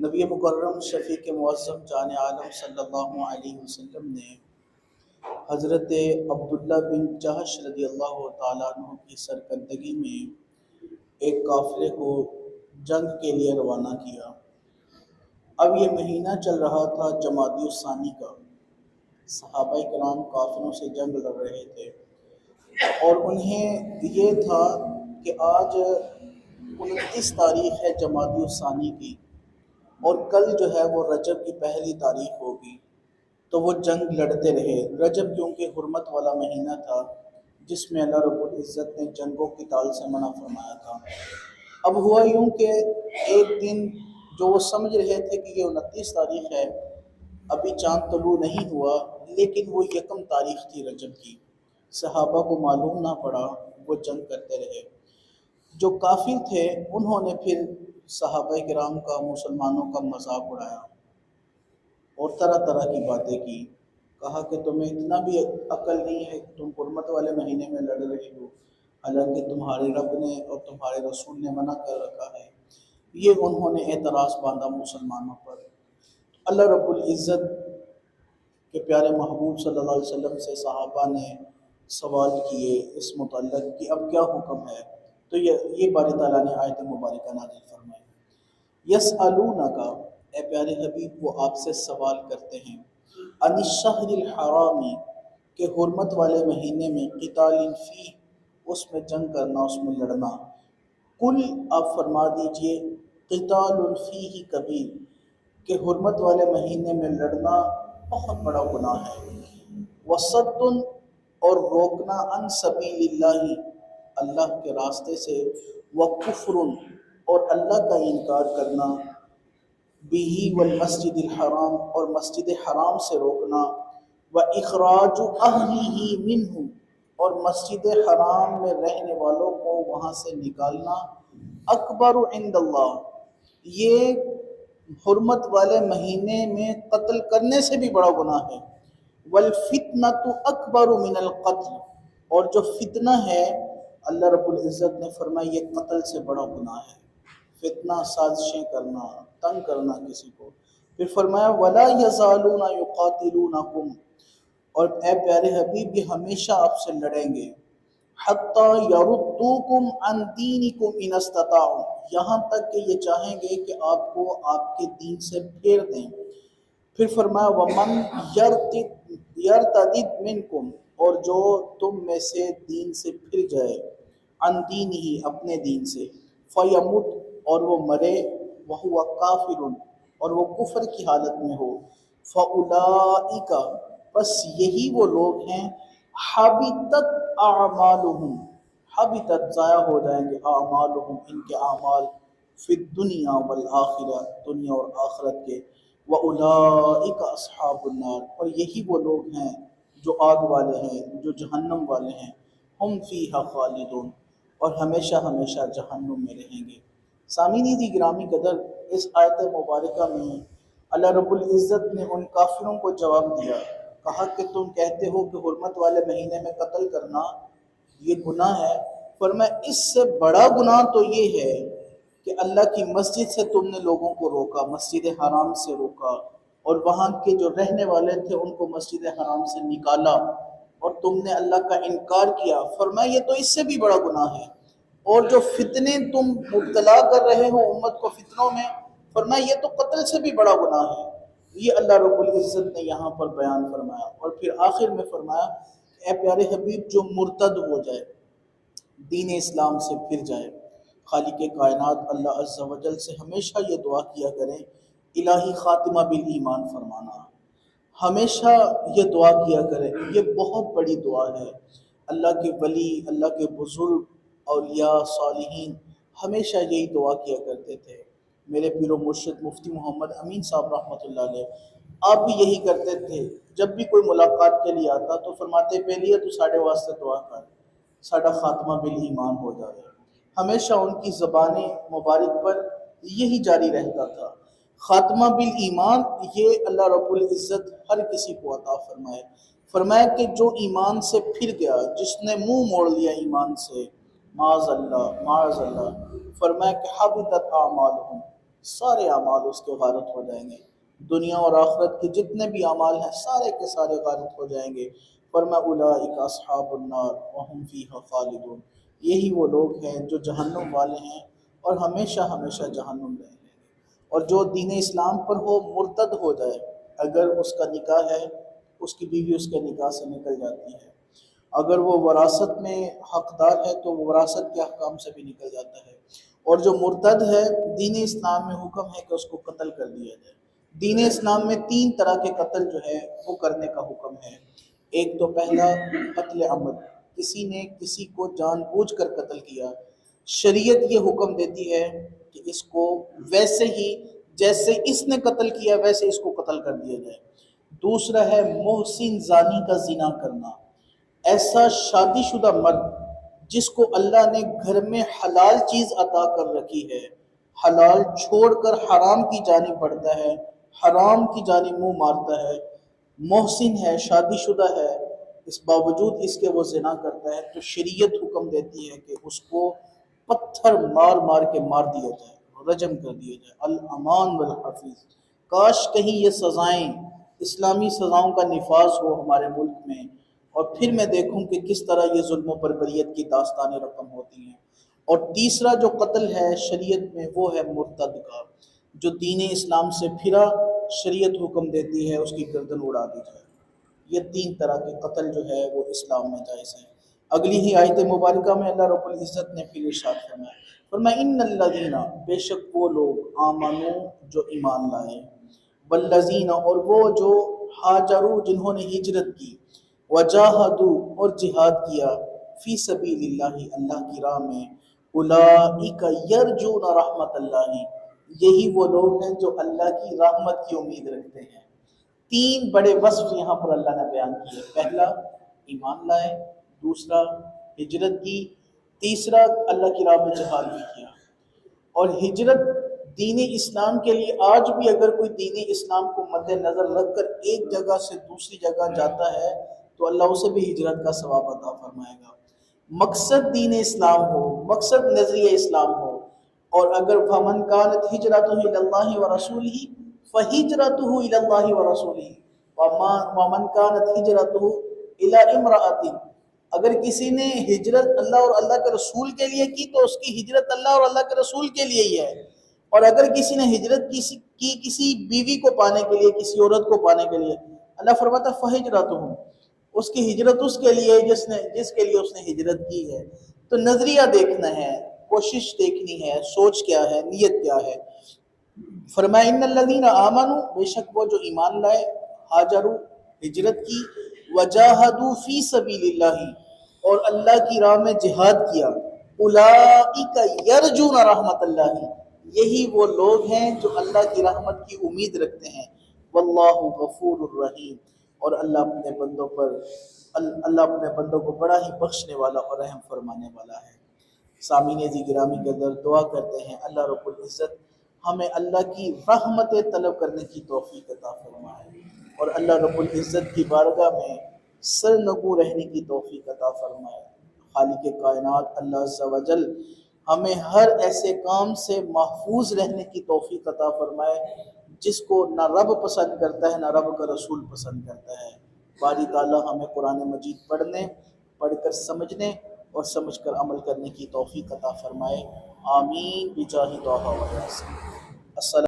نبی مکرم شفیق معظم جان عالم صلی اللہ علیہ وسلم نے حضرت عبداللہ بن جہش رضی اللہ تعالیٰ عنہ کی سرکردگی میں ایک قافلے کو جنگ کے لیے روانہ کیا۔ اب یہ مہینہ چل رہا تھا جمادی الثانی کا۔ صحابہ کرام قافلوں سے جنگ لڑ رہے تھے اور انہیں یہ تھا کہ آج 29 تاریخ ہے جمادی الثانی کی، اور کل جو ہے وہ رجب کی پہلی تاریخ ہوگی۔ تو وہ جنگ لڑتے رہے۔ رجب کیونکہ حرمت والا مہینہ تھا جس میں اللہ رب العزت نے جنگ و قتال سے منع فرمایا تھا۔ اب ہوا یوں کہ ایک دن جو وہ سمجھ رہے تھے کہ یہ 29 تاریخ ہے، ابھی چاند طلوع نہیں ہوا، لیکن وہ یکم تاریخ تھی رجب کی۔ صحابہ کو معلوم نہ پڑا، وہ جنگ کرتے رہے۔ جو کافر تھے انہوں نے پھر صحابہ کرام کا، مسلمانوں کا مذاق اڑایا اور طرح طرح کی باتیں کی۔ کہا کہ تمہیں اتنا بھی عقل نہیں ہے کہ تم حرمت والے مہینے میں لڑ رہے ہو، حالانکہ تمہارے رب نے اور تمہارے رسول نے منع کر رکھا ہے۔ یہ انہوں نے اعتراض باندھا مسلمانوں پر۔ اللہ رب العزت کے پیارے محبوب صلی اللہ علیہ وسلم سے صحابہ نے سوال کیے اس متعلق کہ اب کیا حکم ہے؟ تو یہ باری تعالیٰ نے آیت مبارکہ نازل فرمائی۔ یسألونک، اے پیارے حبیب وہ آپ سے سوال کرتے ہیں، عن الشہر الحرام، کہ حرمت والے مہینے میں، قتال فی، اس میں جنگ کرنا، اس میں لڑنا۔ کل، آپ فرما دیجئے، قتال فیہ کبیر، کہ حرمت والے مہینے میں لڑنا بہت بڑا گناہ ہے۔ وصد، اور روکنا، عن سبیل اللہ، اللہ کے راستے سے، وکفر، اور اللہ کا انکار کرنا، بہ والمسجد الحرام، اور مسجد حرام سے روکنا، واخراج اہلہ منہ، اور مسجد حرام میں رہنے والوں کو وہاں سے نکالنا، اکبر عند اللہ، یہ حرمت والے مہینے میں قتل کرنے سے بھی بڑا گناہ ہے۔ والفتنۃ اکبر من القتل، اور جو فتنہ ہے اللہ رب العزت نے فرمایا یہ قتل سے بڑا گناہ ہے۔ فتنہ، سازشیں کرنا، تنگ کرنا کسی کو۔ پھر فرمایا ولا یزالون یقاتلونکم، اور اے پیارے حبیب یہ ہمیشہ آپ سے لڑیں گے، حتی یردوکم عن دینکم ان استطاعوا، یہاں تک کہ یہ چاہیں گے کہ آپ کو آپ کے دین سے پھیر دیں۔ پھر فرمایا ومن یرتد منکم، اور جو تم میں سے دین سے پھر جائے، عن دینہ، اپنے دین سے، فیمت، اور وہ مرے، وہو کافر، اور وہ کفر کی حالت میں ہو، فاولئک، بس یہی وہ لوگ ہیں، حبطت اعمالہم، حبطت، ضائع ہو جائیں گے، اعمالہم، ان کے اعمال، فی الدنیا والآخرہ، دنیا اور آخرت کے، وَأُولَئِكَ أَصْحَابُ النَّارِ، اور یہی وہ لوگ ہیں جو آگ والے ہیں، جو جہنم والے ہیں، ہم فیہا خالدون، اور ہمیشہ ہمیشہ جہنم میں رہیں گے۔ سامعین دی گرامی قدر، اس آیت مبارکہ میں اللہ رب العزت نے ان کافروں کو جواب دیا۔ کہا کہ تم کہتے ہو کہ حرمت والے مہینے میں قتل کرنا یہ گناہ ہے، فرمایا اس سے بڑا گناہ تو یہ ہے کہ اللہ کی مسجد سے تم نے لوگوں کو روکا، مسجد حرام سے روکا، اور وہاں کے جو رہنے والے تھے ان کو مسجد حرام سے نکالا، اور تم نے اللہ کا انکار کیا۔ فرمایا یہ تو اس سے بھی بڑا گناہ ہے۔ اور جو فتنے تم مبتلا کر رہے ہو امت کو فتنوں میں، فرمایا یہ تو قتل سے بھی بڑا گناہ ہے۔ یہ اللہ رب العزت نے یہاں پر بیان فرمایا، اور پھر آخر میں فرمایا اے پیارے حبیب جو مرتد ہو جائے، دین اسلام سے پھر جائے، خالق کائنات اللہ عز و جل سے ہمیشہ یہ دعا کیا کریں، الہی خاتمہ بالایمان فرمانا، ہمیشہ یہ دعا کیا کریں۔ یہ بہت بڑی دعا ہے۔ اللہ کے ولی، اللہ کے بزرگ، اولیاء، صالحین ہمیشہ یہی دعا کیا کرتے تھے۔ میرے پیر و مرشد مفتی محمد امین صاحب رحمۃ اللہ علیہ، آپ بھی یہی کرتے تھے۔ جب بھی کوئی ملاقات کے لیے آتا تو فرماتے پہلے تو ساڑھے واسطے دعا کر، ساڑھا خاتمہ بالایمان ہو جائے۔ ہمیشہ ان کی زبان مبارک پر یہی جاری رہتا تھا۔ خاتمہ بالایمان، یہ اللہ رب العزت ہر کسی کو عطا فرمائے۔ فرمایا کہ جو ایمان سے پھر گیا، جس نے منہ موڑ لیا ایمان سے، معاذ اللہ، معاذ اللہ، فرمایا کہ حبطت اعمالہم، سارے اعمال اس کے غارت ہو جائیں گے، دنیا اور آخرت کے جتنے بھی اعمال ہیں سارے کے سارے غارت ہو جائیں گے۔ فرمایا اولئک اصحاب النار وهم فیہا خالدون، یہی وہ لوگ ہیں جو جہنم والے ہیں اور ہمیشہ ہمیشہ جہنم رہیں گے۔ اور جو دین اسلام پر ہو مرتد ہو جائے، اگر اس کا نکاح ہے، اس کی بیوی اس کے نکاح سے نکل جاتی ہے، اگر وہ وراثت میں حقدار ہے تو وہ وراثت کے احکام سے بھی نکل جاتا ہے، اور جو مرتد ہے دین اسلام میں حکم ہے کہ اس کو قتل کر دیا جائے۔ دین اسلام میں 3 طرح کے قتل جو ہے وہ کرنے کا حکم ہے۔ ایک تو پہلا قتل عمد، کسی نے کسی کو جان بوجھ کر قتل کیا، شریعت یہ حکم دیتی ہے کہ اس کو ویسے ہی جیسے اس نے قتل کیا ویسے اس کو قتل کر دیا جائے۔ دوسرا ہے محسن زانی کا زنا کرنا، ایسا شادی شدہ مرد جس کو اللہ نے گھر میں حلال چیز عطا کر رکھی ہے، حلال چھوڑ کر حرام کی جانب بڑھتا ہے، حرام کی جانب منہ مارتا ہے، محسن ہے، شادی شدہ ہے، اس باوجود اس کے وہ زنا کرتا ہے، تو شریعت حکم دیتی ہے کہ اس کو پتھر مار مار کے مار دیا جائے، رجم کر دیا جائے۔ الامان والحفیظ، کاش کہیں یہ سزائیں اسلامی سزاؤں کا نفاذ ہو ہمارے ملک میں، اور پھر میں دیکھوں کہ کس طرح یہ ظلم و بربریت کی داستانیں رقم ہوتی ہیں۔ اور تیسرا جو قتل ہے شریعت میں وہ ہے مرتد کا، جو دین اسلام سے پھرا، شریعت حکم دیتی ہے اس کی گردن اڑا دی جائے۔ یہ 3 طرح کے قتل جو ہے وہ اسلام میں جائز ہے۔ اگلی ہی آیت مبارکہ میں اللہ رب العزت نے پھر ارشاد فرمایا ان الذین، بے شک وہ لوگ آمنو جو ایمان لائے، والذین اور وہ جو ہاجروا جنہوں نے ہجرت کی، وجاہدوا اور جہاد کیا، فی سبیل اللہ اللہ کی راہ میں، اولئک یرجون رحمت اللہ، یہی وہ لوگ ہیں جو اللہ کی رحمت کی امید رکھتے ہیں۔ 3 بڑے وصف یہاں پر اللہ نے بیان کیے، پہلا ایمان لائے، دوسرا ہجرت کی، تیسرا اللہ کی راہ میں جہاد بھی کیا۔ اور ہجرت دین اسلام کے لیے آج بھی اگر کوئی دین اسلام کو مد نظر رکھ کر ایک جگہ سے دوسری جگہ جاتا ہے تو اللہ اسے بھی ہجرت کا ثواب عطا فرمائے گا۔ مقصد دین اسلام ہو، مقصد نظریہ اسلام ہو، اور اگر فمن کانت ہجرتہ الی اللہ ورسولہ فہجرتہ الی اللہ ورسولہ ومن کانت ہجرتہ الی امرأۃ، اگر کسی نے ہجرت اللہ اور اللہ کے رسول کے لیے کی تو اس کی ہجرت اللہ اور اللہ کے رسول کے لیے ہی ہے، اور اگر کسی نے ہجرت کی کسی بیوی کو پانے کے لیے، کسی عورت کو پانے کے لیے، اللہ فرماتا فہجرتہ، اس کی ہجرت اس کے لیے جس کے لیے اس نے ہجرت کی ہے۔ تو نظریہ دیکھنا ہے، کوشش دیکھنی ہے، سوچ کیا ہے، نیت کیا ہے۔ فرمایا ان الذین آمنوا، بے شک وہ جو ایمان لائے، ہاجروا ہجرت کی، وجاہدوا فی سبیل اللہ اور اللہ کی راہ میں جہاد کیا، اولئک یرجون رحمت اللہ، یہی وہ لوگ ہیں جو اللہ کی رحمت کی امید رکھتے ہیں۔ واللہ غفور الرحیم، اور اللہ اپنے بندوں کو بڑا ہی بخشنے والا اور رحم فرمانے والا ہے۔ سامعین عزیز گرامی کے در دعا کرتے ہیں اللہ رب العزت ہمیں اللہ کی رحمت طلب کرنے کی توفیق عطا فرمائے، اور اللہ رب العزت کی بارگاہ میں سرنگو رہنے کی توفیق عطا فرمائے۔ خالق کائنات اللہ عز و جل ہمیں ہر ایسے کام سے محفوظ رہنے کی توفیق عطا فرمائے جس کو نہ رب پسند کرتا ہے نہ رب کا رسول پسند کرتا ہے۔ باری تعالیٰ ہمیں قرآن مجید پڑھ کر سمجھنے اور سمجھ کر عمل کرنے کی توفیق عطا فرمائے۔ آمین بجاہ طہ و یاسین۔ السلام